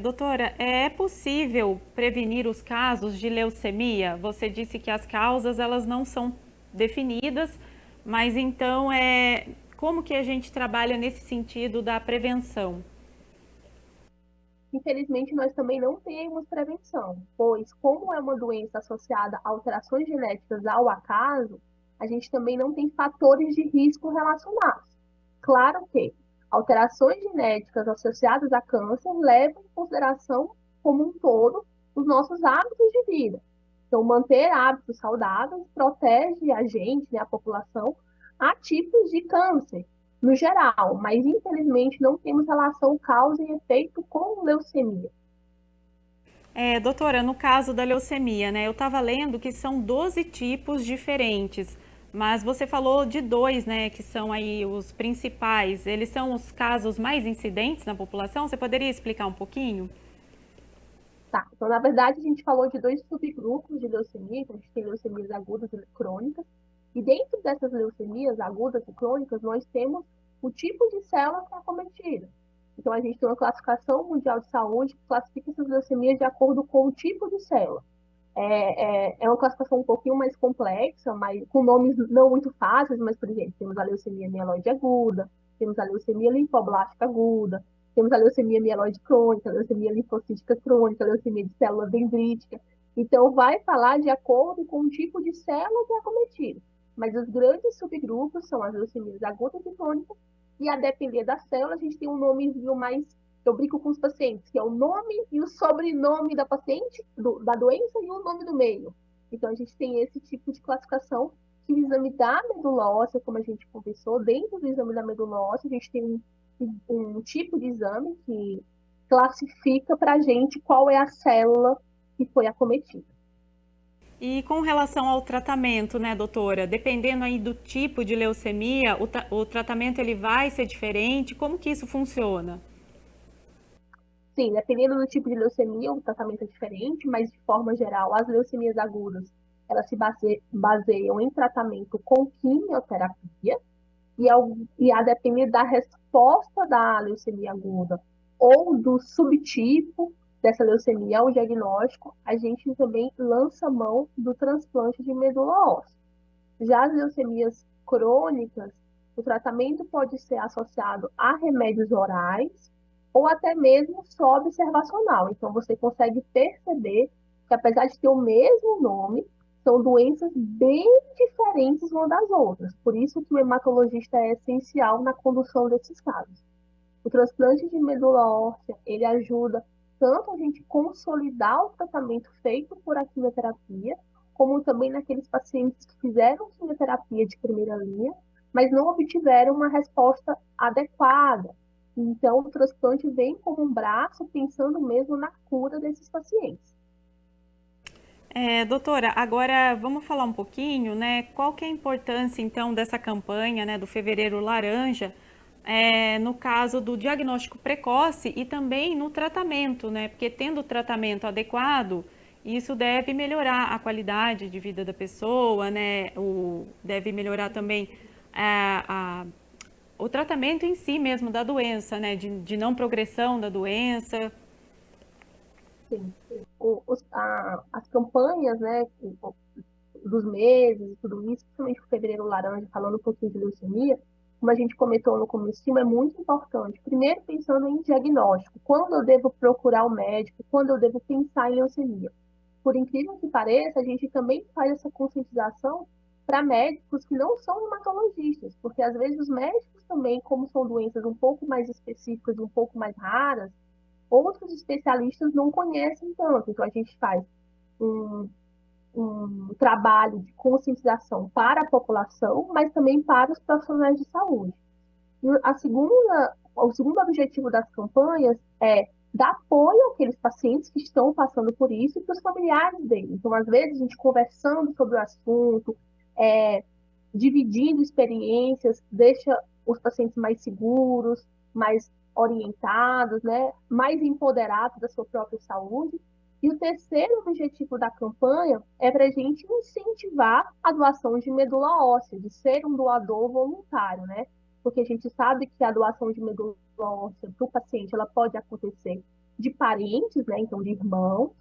Doutora, é possível prevenir os casos de leucemia? Você disse que as causas elas não são definidas, mas então como que a gente trabalha nesse sentido da prevenção? Infelizmente, nós também não temos prevenção, pois, como é uma doença associada a alterações genéticas ao acaso, a gente também não tem fatores de risco relacionados. Claro que alterações genéticas associadas a câncer levam em consideração, como um todo, os nossos hábitos de vida. Então, manter hábitos saudáveis protege a gente, né, a população, a tipos de câncer, no geral, mas infelizmente não temos relação causa e efeito com leucemia. Doutora, no caso da leucemia, né, eu estava lendo que são 12 tipos diferentes, mas você falou de dois, né, que são aí os principais. Eles são os casos mais incidentes na população? Você poderia explicar um pouquinho? Tá, então, na verdade, a gente falou de dois subgrupos de leucemia, então a gente tem leucemias agudas e crônicas, e dentro dessas leucemias agudas e crônicas, nós temos o tipo de célula que é acometida. Então, a gente tem uma classificação mundial de saúde que classifica essas leucemias de acordo com o tipo de célula. É uma classificação um pouquinho mais complexa, mas, com nomes não muito fáceis, mas, por exemplo, temos a leucemia mieloide aguda, temos a leucemia linfoblástica aguda, temos a leucemia mieloide crônica, a leucemia linfocítica crônica, a leucemia de célula dendrítica. Então, vai falar de acordo com o tipo de célula que é acometida. Mas os grandes subgrupos são as leucemias agudas e crônicas, e a depender da célula, a gente tem um nomezinho mais. Eu brinco com os pacientes, que é o nome e o sobrenome da paciente, da doença e o nome do meio. Então, a gente tem esse tipo de classificação que o exame da medula óssea, como a gente conversou, dentro do exame da medula óssea, a gente tem um tipo de exame que classifica para a gente qual é a célula que foi acometida. E com relação ao tratamento, né, doutora? Dependendo aí do tipo de leucemia, o tratamento ele vai ser diferente? Como que isso funciona? Sim, dependendo do tipo de leucemia, o tratamento é diferente, mas de forma geral, as leucemias agudas, elas se baseiam em tratamento com quimioterapia, e a depender da resposta da leucemia aguda ou do subtipo dessa leucemia ao diagnóstico, a gente também lança mão do transplante de medula óssea. Já as leucemias crônicas, o tratamento pode ser associado a remédios orais ou até mesmo só observacional. Então, você consegue perceber que, apesar de ter o mesmo nome, são doenças bem diferentes umas das outras. Por isso que o hematologista é essencial na condução desses casos. O transplante de medula óssea, ele ajuda tanto a gente consolidar o tratamento feito por a quimioterapia, como também naqueles pacientes que fizeram quimioterapia de primeira linha, mas não obtiveram uma resposta adequada. Então, o transplante vem como um braço pensando mesmo na cura desses pacientes. Doutora, agora vamos falar um pouquinho, né? Qual que é a importância, então, dessa campanha, né, do Fevereiro Laranja, no caso do diagnóstico precoce e também no tratamento, né? Porque tendo o tratamento adequado, isso deve melhorar a qualidade de vida da pessoa, né? Deve melhorar também o tratamento em si mesmo da doença, né? De não progressão da doença. Sim. As campanhas, né, dos meses e tudo isso, principalmente o Fevereiro Laranja, falando um pouquinho de leucemia, como a gente comentou no começo, é muito importante. Primeiro, pensando em diagnóstico. Quando eu devo procurar o médico? Quando eu devo pensar em leucemia? Por incrível que pareça, a gente também faz essa conscientização para médicos que não são hematologistas, porque às vezes os médicos também, como são doenças um pouco mais específicas, um pouco mais raras, outros especialistas não conhecem tanto. Então, a gente faz um, um trabalho de conscientização para a população, mas também para os profissionais de saúde. E o segundo objetivo das campanhas é dar apoio àqueles pacientes que estão passando por isso e para os familiares deles. Então, às vezes, a gente conversando sobre o assunto, dividindo experiências, deixa os pacientes mais seguros, mais orientados, né, mais empoderados da sua própria saúde. E o terceiro objetivo da campanha é para a gente incentivar a doação de medula óssea, de ser um doador voluntário, né? Porque a gente sabe que a doação de medula óssea para o paciente ela pode acontecer de parentes, né? Então, de irmãos,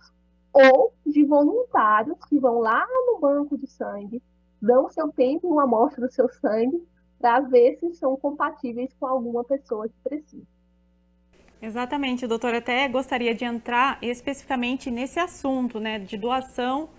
ou de voluntários que vão lá no banco de sangue, dão seu tempo e uma amostra do seu sangue para ver se são compatíveis com alguma pessoa que precisa. Exatamente, doutora. Até gostaria de entrar especificamente nesse assunto, né, de doação,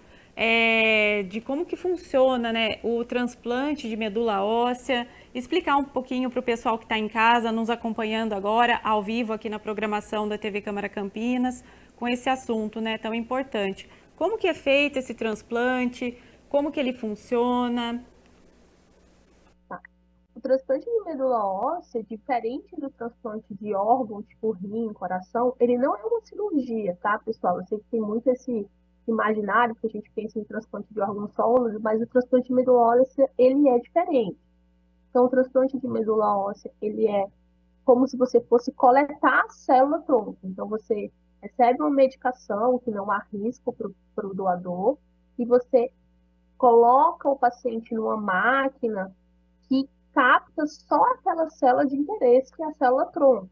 de como que funciona, né, o transplante de medula óssea, explicar um pouquinho para o pessoal que está em casa, nos acompanhando agora, ao vivo aqui na programação da TV Câmara Campinas, com esse assunto, né, tão importante. Como que é feito esse transplante? Como que ele funciona? Tá? O transplante de medula óssea, diferente do transplante de órgãos, tipo rim, coração, ele não é uma cirurgia, tá, pessoal? Eu sei que tem muito esse imaginário que a gente pensa em transplante de órgãos sólidos, mas o transplante de medula óssea, ele é diferente. Então, o transplante de medula óssea, ele é como se você fosse coletar a célula-tronco. Então, você recebe uma medicação que não há risco para o doador, e você coloca o paciente numa máquina que capta só aquela célula de interesse, que é a célula-tronco.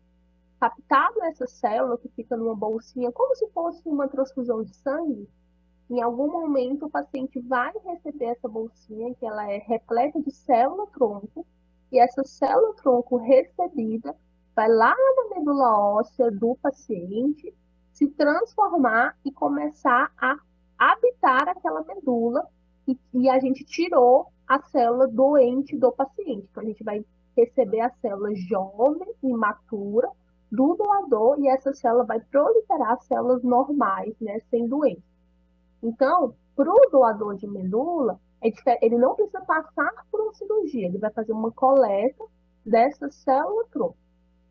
Captado essa célula, que fica numa bolsinha, como se fosse uma transfusão de sangue, em algum momento o paciente vai receber essa bolsinha, que ela é repleta de célula-tronco, e essa célula-tronco recebida vai lá na medula óssea do paciente, se transformar e começar a habitar aquela medula, e a gente tirou a célula doente do paciente. Então, a gente vai receber a célula jovem, imatura, do doador, e essa célula vai proliferar células normais, né, sem doença. Então, para o doador de medula, ele não precisa passar por uma cirurgia, ele vai fazer uma coleta dessa célula-tronco,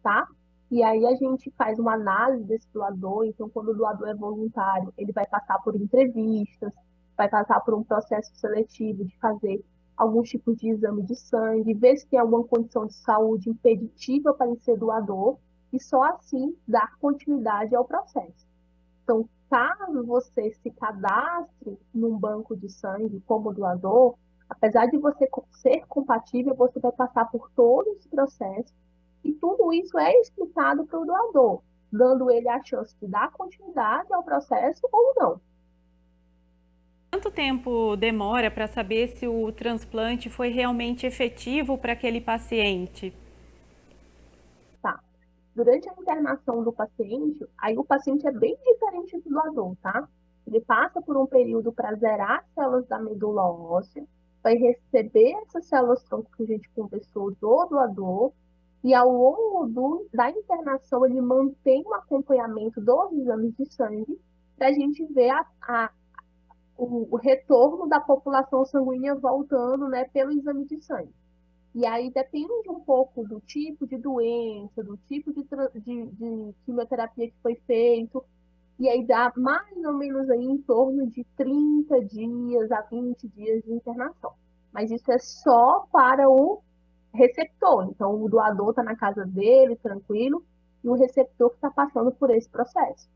tá? E aí a gente faz uma análise desse doador. Então, quando o doador é voluntário, ele vai passar por entrevistas, vai passar por um processo seletivo de fazer alguns tipos de exame de sangue, ver se tem alguma condição de saúde impeditiva para ele ser doador, e só assim dar continuidade ao processo. Então, caso você se cadastre num banco de sangue como doador, apesar de você ser compatível, você vai passar por todo esse processo, e tudo isso é explicado para o doador, dando ele a chance de dar continuidade ao processo ou não. Quanto tempo demora para saber se o transplante foi realmente efetivo para aquele paciente? Tá? Durante a internação do paciente, aí o paciente é bem diferente do doador, tá? Ele passa por um período para zerar as células da medula óssea, vai receber essas células-tronco que a gente conversou do doador, e ao longo da internação ele mantém um acompanhamento dos exames de sangue para a gente ver o retorno da população sanguínea voltando, né, pelo exame de sangue. E aí depende um pouco do tipo de doença, do tipo de quimioterapia que foi feito, e aí dá mais ou menos aí em torno de 30 dias a 20 dias de internação. Mas isso é só para o receptor. Então, o doador está na casa dele, tranquilo, e o receptor que está passando por esse processo.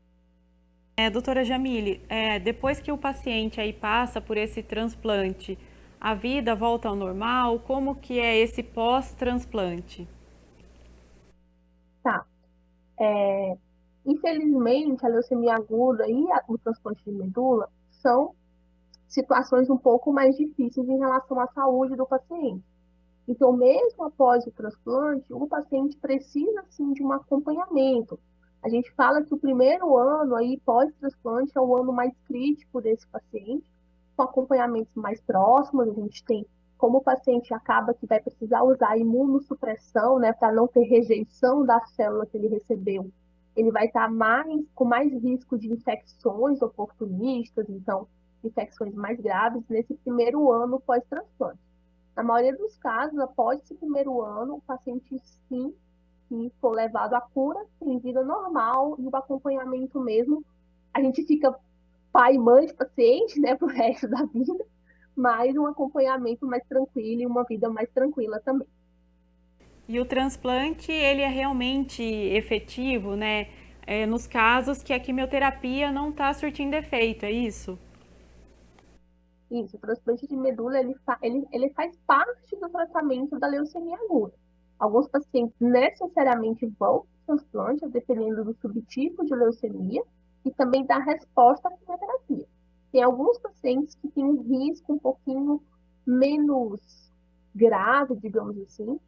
Doutora Jamile, depois que o paciente aí passa por esse transplante, a vida volta ao normal? Como que é esse pós-transplante? Tá. Infelizmente, a leucemia aguda e o transplante de medula são situações um pouco mais difíceis em relação à saúde do paciente. Então, mesmo após o transplante, o paciente precisa, sim, de um acompanhamento. A gente fala que o primeiro ano aí, pós-transplante, é o ano mais crítico desse paciente, com acompanhamentos mais próximos. A gente tem, como o paciente acaba que vai precisar usar imunossupressão, né, para não ter rejeição da célula que ele recebeu, ele vai estar com mais risco de infecções oportunistas, então, infecções mais graves, nesse primeiro ano pós-transplante. Na maioria dos casos, após esse primeiro ano, o paciente, sim, se for levado à cura, tem vida normal, e o acompanhamento mesmo, a gente fica pai e mãe de paciente, né, pro resto da vida, mas um acompanhamento mais tranquilo e uma vida mais tranquila também. E o transplante, ele é realmente efetivo, né? Nos casos que a quimioterapia não está surtindo efeito, é isso? Isso, o transplante de medula, ele faz parte do tratamento da leucemia aguda. Alguns pacientes necessariamente vão para o transplante, dependendo do subtipo de leucemia, e também da resposta à quimioterapia. Tem alguns pacientes que têm um risco um pouquinho menos grave, digamos assim,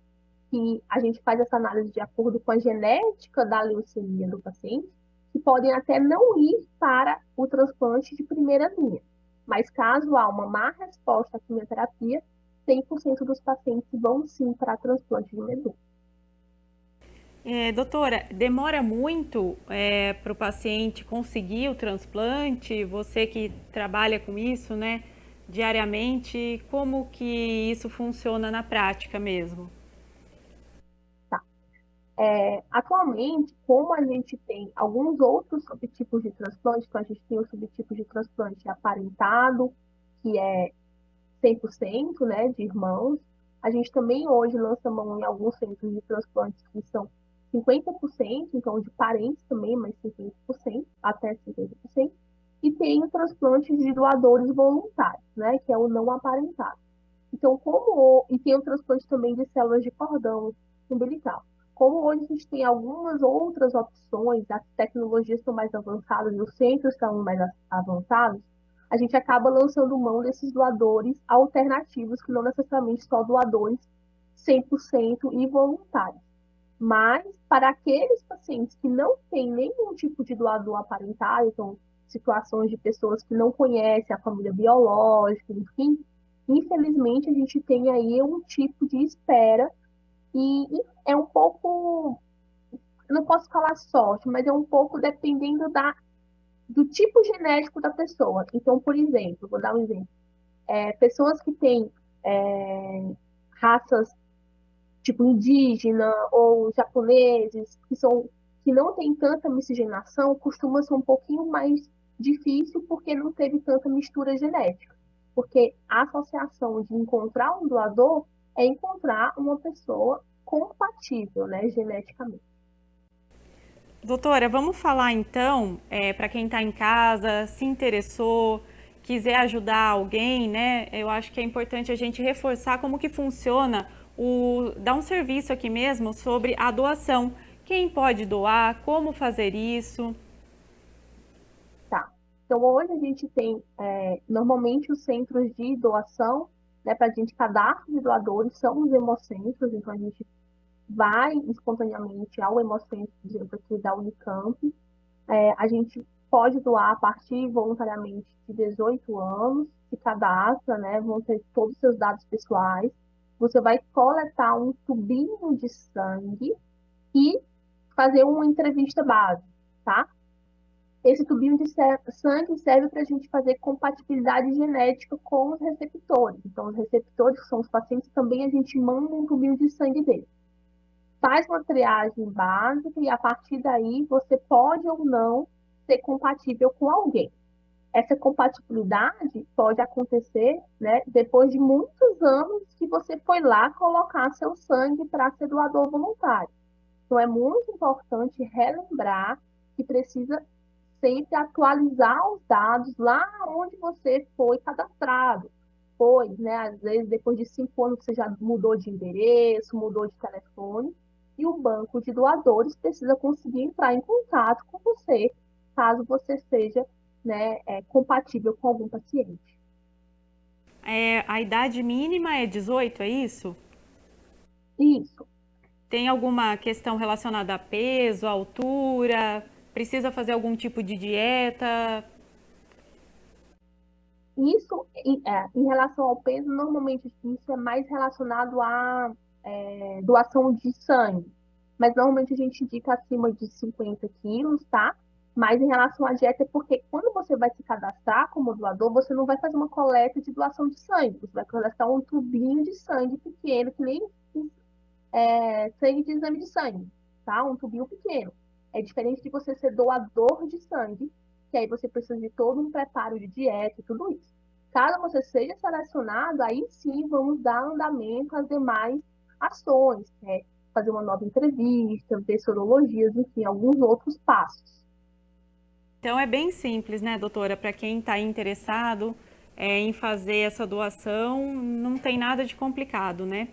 que a gente faz essa análise de acordo com a genética da leucemia do paciente, que podem até não ir para o transplante de primeira linha. Mas caso há uma má resposta à quimioterapia, 100% dos pacientes vão sim para transplante de medula. Doutora, demora muito para o paciente conseguir o transplante? Você que trabalha com isso, né, diariamente, como que isso funciona na prática mesmo? Tá. Atualmente, como a gente tem alguns outros subtipos de transplante, então a gente tem o subtipo de transplante aparentado, que é 100%, né, de irmãos. A gente também hoje lança mão em alguns centros de transplantes que são 50%, então de parentes também, mas 50%, até 50%. E tem o transplante de doadores voluntários, né, que é o não aparentado. Então, e tem o transplante também de células de cordão umbilical. Como hoje a gente tem algumas outras opções, as tecnologias estão mais avançadas e os centros estão mais avançados, a gente acaba lançando mão desses doadores alternativos, que não necessariamente só doadores 100% e voluntários. Mas, para aqueles pacientes que não têm nenhum tipo de doador aparentado, então, situações de pessoas que não conhecem a família biológica, enfim, infelizmente a gente tem aí um tipo de espera e é um pouco, não posso falar sorte, mas é um pouco dependendo do tipo genético da pessoa. Então, por exemplo, vou dar um exemplo. Pessoas que têm raças tipo indígena ou japoneses, que não têm tanta miscigenação, costuma ser um pouquinho mais difícil porque não teve tanta mistura genética. Porque a associação de encontrar um doador é encontrar uma pessoa compatível, né, geneticamente. Doutora, vamos falar então, para quem está em casa, se interessou, quiser ajudar alguém, né? Eu acho que é importante a gente reforçar como que funciona dar um serviço aqui mesmo sobre a doação. Quem pode doar, como fazer isso? Tá. Então, hoje a gente tem, normalmente, os centros de doação, né, para a gente cadastro de doadores, são os hemocentros, então a gente vai espontaneamente ao hemocentro, por exemplo, aqui da Unicamp. A gente pode doar a partir voluntariamente de 18 anos, se cadastra, né, vão ter todos os seus dados pessoais. Você vai coletar um tubinho de sangue e fazer uma entrevista base, tá? Esse tubinho de sangue serve para a gente fazer compatibilidade genética com os receptores. Então, os receptores, que são os pacientes, também a gente manda um tubinho de sangue deles. Faz uma triagem básica e, a partir daí, você pode ou não ser compatível com alguém. Essa compatibilidade pode acontecer, né, depois de muitos anos que você foi lá colocar seu sangue para ser doador voluntário. Então, é muito importante relembrar que precisa sempre atualizar os dados lá onde você foi cadastrado. Pois, né, às vezes, depois de 5 anos, você já mudou de endereço, mudou de telefone, e o banco de doadores precisa conseguir entrar em contato com você, caso você seja, né, compatível com algum paciente. A idade mínima é 18, é isso? Isso. Tem alguma questão relacionada a peso, altura? Precisa fazer algum tipo de dieta? Isso, em relação ao peso, normalmente isso é mais relacionado à doação de sangue. Mas normalmente a gente indica acima de 50 quilos, tá? Mas em relação à dieta, é porque quando você vai se cadastrar como doador, você não vai fazer uma coleta de doação de sangue. Você vai cadastrar um tubinho de sangue pequeno, que nem sangue de exame de sangue, tá? Um tubinho pequeno. É diferente de você ser doador de sangue, que aí você precisa de todo um preparo de dieta e tudo isso. Caso você seja selecionado, aí sim vamos dar andamento às demais ações, né? Fazer uma nova entrevista, ver sorologias, enfim, alguns outros passos. Então é bem simples, né, doutora? Para quem está interessado em fazer essa doação, não tem nada de complicado, né?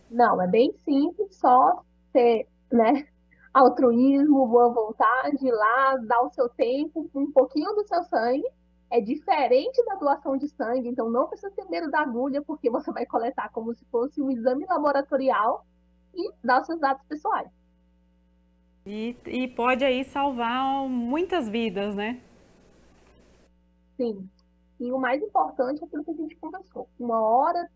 Não, é bem simples, só ter, né, altruísmo, boa vontade, ir lá, dar o seu tempo, um pouquinho do seu sangue. É diferente da doação de sangue, então não precisa ter medo da agulha, porque você vai coletar como se fosse um exame laboratorial, e dar os seus dados pessoais. E pode aí salvar muitas vidas, né? Sim. E o mais importante é aquilo que a gente conversou. Uma hora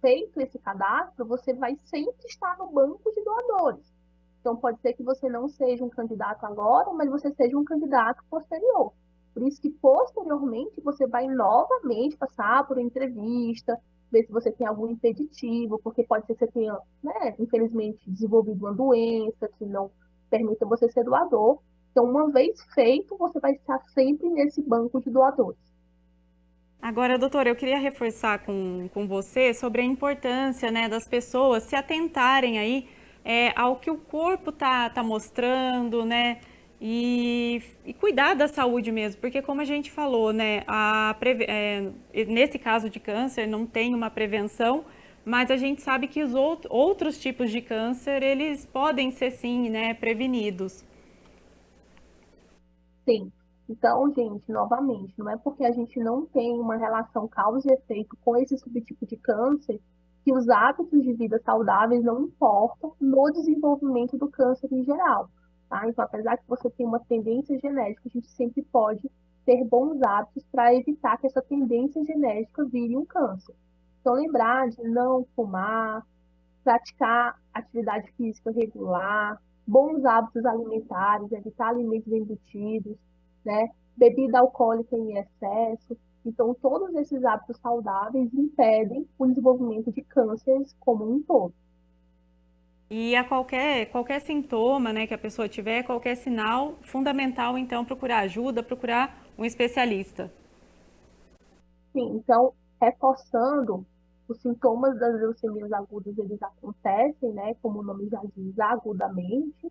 feito esse cadastro, você vai sempre estar no banco de doadores. Então, pode ser que você não seja um candidato agora, mas você seja um candidato posterior. Por isso que, posteriormente, você vai novamente passar por uma entrevista, ver se você tem algum impeditivo, porque pode ser que você tenha, né, infelizmente, desenvolvido uma doença que não permita você ser doador. Então, uma vez feito, você vai estar sempre nesse banco de doadores. Agora, doutora, eu queria reforçar com você sobre a importância, né, das pessoas se atentarem aí ao que o corpo tá mostrando, né, e cuidar da saúde mesmo, porque como a gente falou, né, nesse caso de câncer não tem uma prevenção, mas a gente sabe que os outros tipos de câncer, eles podem ser sim, né, prevenidos. Sim. Então, gente, novamente, não é porque a gente não tem uma relação causa e efeito com esse subtipo de câncer que os hábitos de vida saudáveis não importam no desenvolvimento do câncer em geral, tá? Então, apesar que você tem uma tendência genética, a gente sempre pode ter bons hábitos para evitar que essa tendência genética vire um câncer. Então, lembrar de não fumar, praticar atividade física regular, bons hábitos alimentares, evitar alimentos embutidos, né? Bebida alcoólica em excesso. Então, todos esses hábitos saudáveis impedem o desenvolvimento de cânceres como um todo. E a qualquer sintoma, né, que a pessoa tiver, qualquer sinal, fundamental então procurar ajuda, procurar um especialista. Sim, então, reforçando, os sintomas das leucemias agudas, eles acontecem, né, como o nome já diz, agudamente.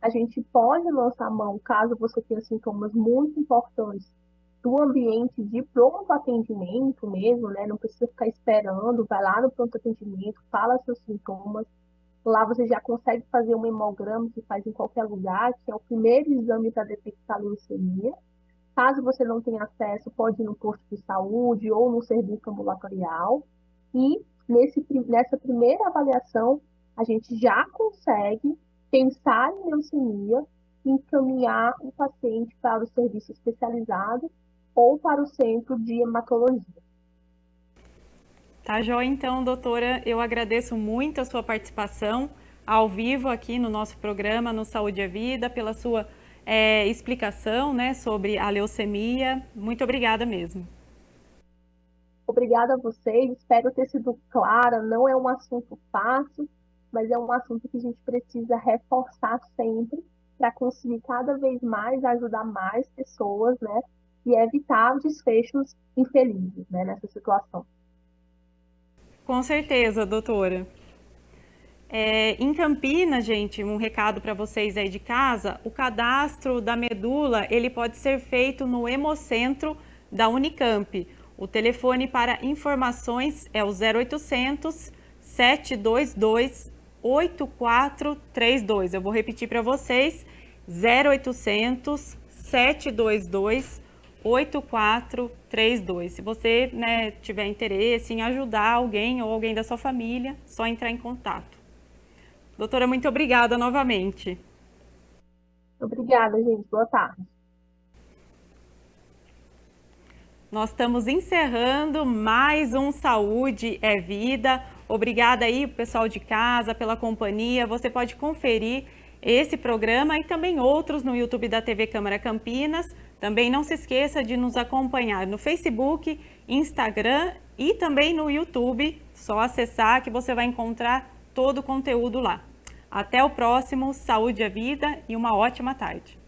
A gente pode lançar mão, caso você tenha sintomas muito importantes, do ambiente de pronto atendimento mesmo, né? Não precisa ficar esperando, vai lá no pronto atendimento, fala seus sintomas. Lá você já consegue fazer um hemograma que faz em qualquer lugar, que é o primeiro exame para detectar leucemia. Caso você não tenha acesso, pode ir no posto de saúde ou no serviço ambulatorial. E nessa primeira avaliação, a gente já consegue pensar em leucemia e encaminhar o paciente para o serviço especializado ou para o centro de hematologia. Tá joia, então, doutora, eu agradeço muito a sua participação ao vivo aqui no nosso programa, no Saúde e Vida, pela sua explicação, né, sobre a leucemia. Muito obrigada mesmo. Obrigada a vocês, espero ter sido clara. Não é um assunto fácil, mas é um assunto que a gente precisa reforçar sempre para conseguir cada vez mais ajudar mais pessoas, né? E evitar desfechos infelizes, né, nessa situação. Com certeza, doutora. Em Campinas, gente, um recado para vocês aí de casa, o cadastro da medula, ele pode ser feito no Hemocentro da Unicamp. O telefone para informações é o 0800 722 8432. Eu vou repetir para vocês, 0800 722 8432. Se você, né, tiver interesse em ajudar alguém ou alguém da sua família, só entrar em contato. Doutora, muito obrigada novamente. Obrigada, gente. Boa tarde. Nós estamos encerrando mais um Saúde é Vida. Obrigada aí, pessoal de casa, pela companhia. Você pode conferir esse programa e também outros no YouTube da TV Câmara Campinas. Também não se esqueça de nos acompanhar no Facebook, Instagram e também no YouTube. Só acessar que você vai encontrar todo o conteúdo lá. Até o próximo Saúde é Vida e uma ótima tarde.